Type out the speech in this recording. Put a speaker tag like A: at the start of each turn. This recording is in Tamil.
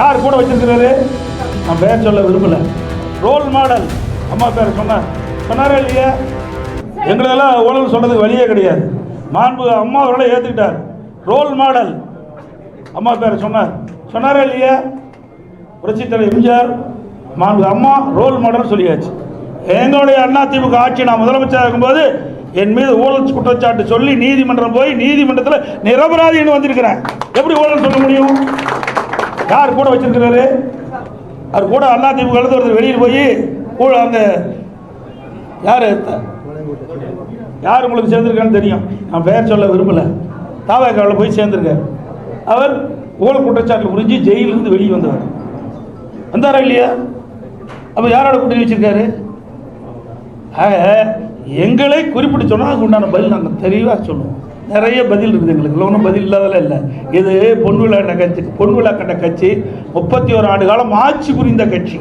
A: யார் கூட வச்சிருக்கிறாரு? நான் பேர் சொல்ல விரும்பல. ரோல் மாடல் அம்மா பேர் சொன்னாரா இல்லையா? எங்களெல்லாம் ஊழல் சொன்னதுக்கு வழியே கிடையாது. மாண்பு அம்மா அவர்களை ஏற்றுக்கிட்டார். ரோல் மாடல் அம்மா பேர் சொன்னாரா இல்லையா? புரட்சி தலைவர் எம்ஜிஆர் மாண்பு அம்மா ரோல் மாடல் சொல்லியாச்சு. எங்களுடைய அதிமுக ஆட்சி நான் முதலமைச்சராக இருக்கும்போது என் மீது ஊழல் குற்றச்சாட்டு சொல்லி நீதிமன்றம் போய் நீதிமன்றத்தில் நிரபராதின்னு வந்திருக்கிறேன். எப்படி ஊழல் சொல்ல முடியும்? யார் கூட வச்சிருக்கிறாரு? அவர் கூட அதிமுக ஒருத்தர் வெளியில் போய் அந்த யார் உங்களுக்கு சேர்ந்திருக்கான்னு தெரியும். நான் பெயர் சொல்ல விரும்பல. தாவேக்காவில் போய் சேர்ந்திருக்கார். அவர் ஊழல் குற்றச்சாட்டு புரிஞ்சு ஜெயிலிருந்து வெளியே வந்தவர். வந்தாரா இல்லையா? அப்போ யாரோட கூட்டணி வச்சிருக்காரு? ஆக எங்களை குறிப்பிட்டு சொன்னால் அதுக்கு உண்டான பதில் நாங்கள் தெளிவாக சொல்லுவோம். நிறைய பதில் இருக்குது எங்களுக்கு. ஒன்றும் பதில் இல்லாதெல்லாம் இல்லை. இது பொன்விழா கண்ட கட்சி 31 ஆண்டு காலம் ஆட்சி புரிந்த கட்சி.